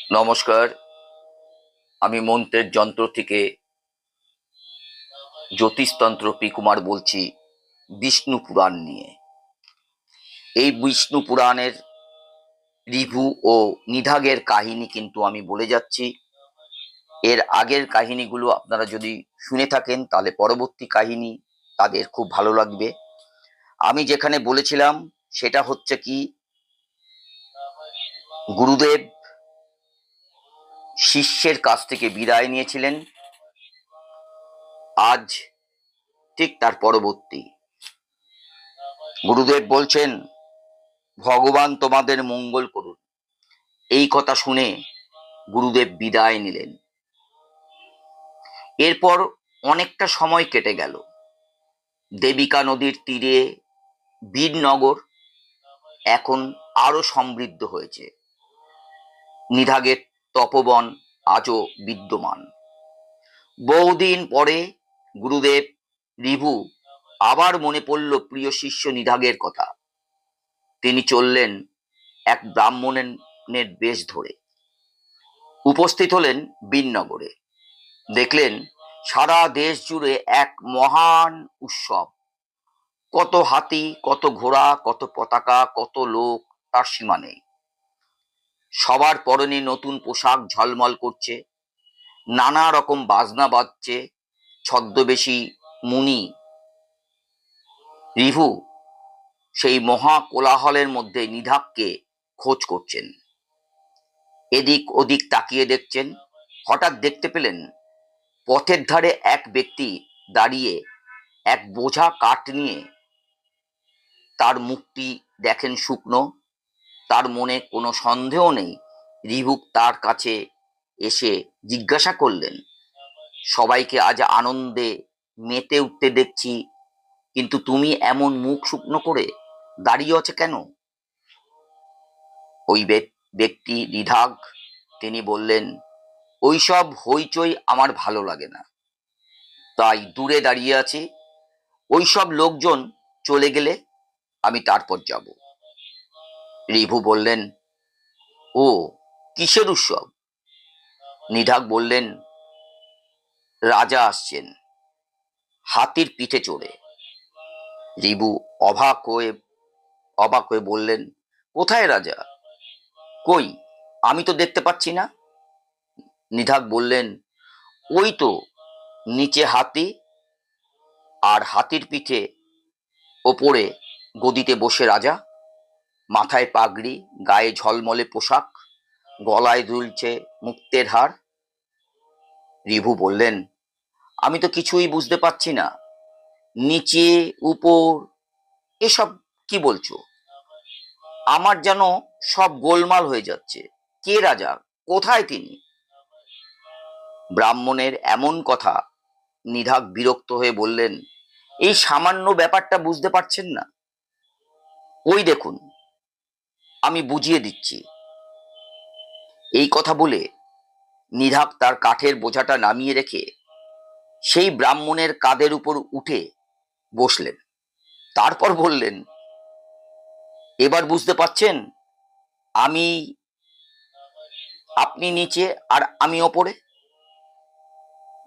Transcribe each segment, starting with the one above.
নমস্কার। আমি মন্ত্রের যন্ত্র থেকে জ্যোতিষতন্ত্র পি কুমার বলছি বিষ্ণু পুরাণ নিয়ে। এই বিষ্ণু পুরাণের রিভু ও নিধাগের কাহিনী কিন্তু আমি বলে যাচ্ছি। এর আগের কাহিনীগুলো আপনারা যদি শুনে থাকেন তাহলে পরবর্তী কাহিনী তাদের খুব ভালো লাগবে। আমি যেখানে বলেছিলাম সেটা হচ্ছে কি, গুরুদেব শিষ্যের কাছ থেকে বিদায় নিয়েছিলেন। আজ ঠিক তার পরবর্তী। গুরুদেব বলছেন, ভগবান তোমাদের মঙ্গল করুন। এই কথা শুনে গুরুদেব বিদায় নিলেন। এরপর অনেকটা সময় কেটে গেল। দেবিকা নদীর তীরে বীরনগর এখন আরো সমৃদ্ধ হয়েছে। নিধাগের তপবন আজও বিদ্যমান। বহুদিন পরে গুরুদেব রিভু আবার মনে পড়ল প্রিয় শিষ্য নিধাগের কথা। তিনি চললেন এক ব্রাহ্মণের বেশ ধরে। উপস্থিত হলেন বীরনগরে। দেখলেন সারা দেশ জুড়ে এক মহান উৎসব। কত হাতি, কত ঘোড়া, কত পতাকা, কত লোক, তার সীমা নেই। সবার পরনে নতুন পোশাক ঝলমল করছে, নানা রকম বাজনা বাজছে। ছদ্মবেশী মুনি রিভু সেই মহা কোলাহলের মধ্যে নিধাগকে খোঁজ করছেন। এদিক ওদিক তাকিয়ে দেখছেন। হঠাৎ দেখতে পেলেন পথের ধারে এক ব্যক্তি দাঁড়িয়ে এক বোঝা কাঠ নিয়ে। তার মুখটি দেখেন শুকনো। তার মনে কোনো সন্দেহ নেই। রিভু তার কাছে এসে জিজ্ঞাসা করলেন, সবাইকে আজ আনন্দে মেতে উঠতে দেখছি, কিন্তু তুমি এমন মুখ শুকনো করে দাঁড়িয়ে আছো কেন? ওই ব্যক্তি নিধাগ। তিনি বললেন, ওইসব হইচই আমার ভালো লাগে না, তাই দূরে দাঁড়িয়ে আছি। ওইসব লোকজন চলে গেলে আমি তারপর যাব। রিভু বললেন, ও কিসের উৎসব? নিধাগ বললেন, রাজা আসছেন হাতির পিঠে চড়ে। রিভু অবাক হয়ে বললেন, কোথায় রাজা? কই, আমি তো দেখতে পাচ্ছি না। নিধাগ বললেন, ওই তো নিচে হাতি, আর হাতির পিঠে ওপরে গদিতে বসে রাজা। মাথায় পাগড়ি, গায়ে ঝলমলে পোশাক, গলায় দুলছে মুক্তের হার। রিভু বললেন, আমি তো কিছুই বুঝতে পারছি না। নিচে উপর এসব কি বলছো? আমার যেন সব গোলমাল হয়ে যাচ্ছে। কে রাজা? কোথায় তিনি? ব্রাহ্মণের এমন কথা নিধাগ বিরক্ত হয়ে বললেন, এই সামান্য ব্যাপারটা বুঝতে পারছেন না? ওই দেখুন, আমি বুঝিয়ে দিচ্ছি। এই কথা বলে নিধাগ তার কাঠের বোঝাটা নামিয়ে রেখে সেই ব্রাহ্মণের কাঁধের উপর উঠে বসলেন। তারপর বললেন, এবার বুঝতে পারছেন? আমি, আপনি নিচে আর আমি ওপরে।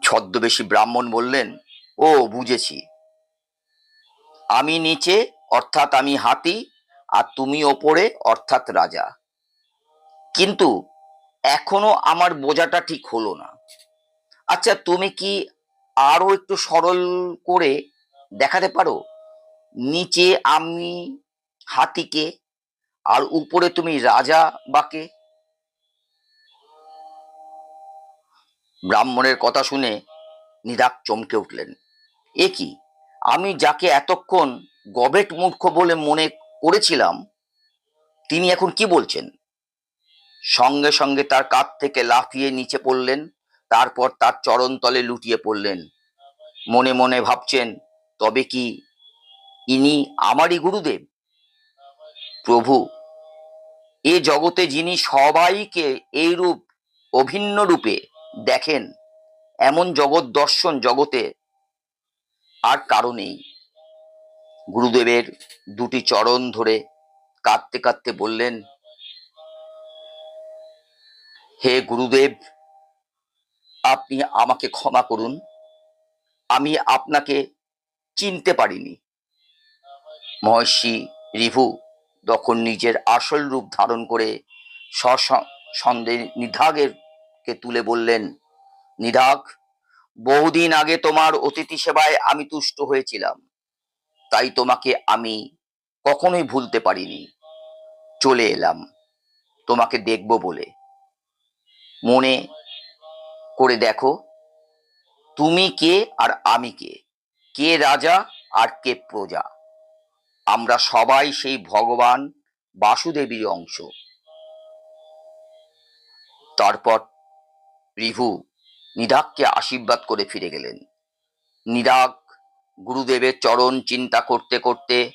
ছদ্মবেশী ব্রাহ্মণ বললেন, ও বুঝেছি। আমি নিচে অর্থাৎ আমি হাতি, আর তুমি ওপরে অর্থাৎ রাজা। কিন্তু এখনো আমার বোঝাটা ঠিক হলো না। আচ্ছা, তুমি কি আরো একটু সরল করে দেখাতে পারো? নিচে আমি হাতিকে, আর উপরে তুমি রাজা বাকে? ব্রাহ্মণের কথা শুনে নিধাগ চমকে উঠলেন। এ কি, আমি যাকে এতক্ষণ গবেট মূর্খ বলে মনে করেছিলাম, তিনি এখন কি বলছেন? সঙ্গে সঙ্গে তার কাঁধ থেকে লাফিয়ে নিচে পড়লেন। তারপর তার চরণতলে লুটিয়ে পড়লেন। মনে মনে ভাবছেন, তবে কি ইনি আমারই গুরুদেব? প্রভু, এ জগতে যিনি সবাইকে এইরূপ অভিন্ন রূপে দেখেন, এমন জগৎ দর্শন জগতে আর কারো নেই। গুরুদেবের দুটি চরণ ধরে কাঁদতে কাঁদতে বললেন, হে গুরুদেব, আপনি আমাকে ক্ষমা করুন, আমি আপনাকে চিনতে পারিনি। মহর্ষি রিভু তখন নিজের আসল রূপ ধারণ করে সসন্দেহ নিধাগেরকে তুলে বললেন, নিধাগ, বহুদিন আগে তোমার অতিথি সেবায় আমি তুষ্ট হয়েছিলাম, তাই তোমাকে আমি কখনোই ভুলতে পারিনি। চলে এলাম তোমাকে দেখব বলে। মনে করে দেখো, তুমি কে আর আমি কে, কে রাজা আর কে প্রজা। আমরা সবাই সেই ভগবান বাসুদেবের অংশ। তারপর রিভু নিধাগকে আশীর্বাদ করে ফিরে গেলেন। নিধাগ গুরুদেবের চরণ চিন্তা করতে করতে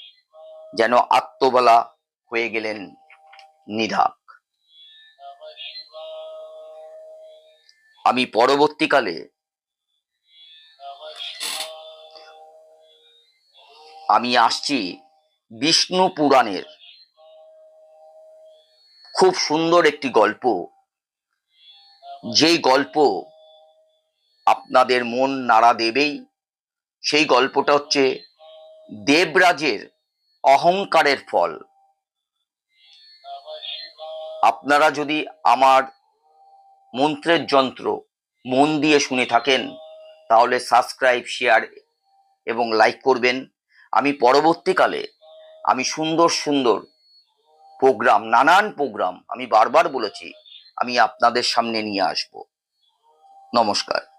যেন আত্মবলা হয়ে গেলেন নিধাগ। আমি পরবর্তীকালে আমি আসছি বিষ্ণু পুরাণের খুব সুন্দর একটি গল্প, যেই গল্প আপনাদের মন নাড়া দেবেই। সেই গল্পটা হচ্ছে দেবরাজের অহংকারের ফল। আপনারা যদি আমার মন্ত্রের যন্ত্র মন দিয়ে শুনে থাকেন, তাহলে সাবস্ক্রাইব, শেয়ার এবং লাইক করবেন। আমি পরবর্তীকালে আমি সুন্দর সুন্দর প্রোগ্রাম, নানান প্রোগ্রাম, আমি বারবার বলেছি, আমি আপনাদের সামনে নিয়ে আসব। নমস্কার।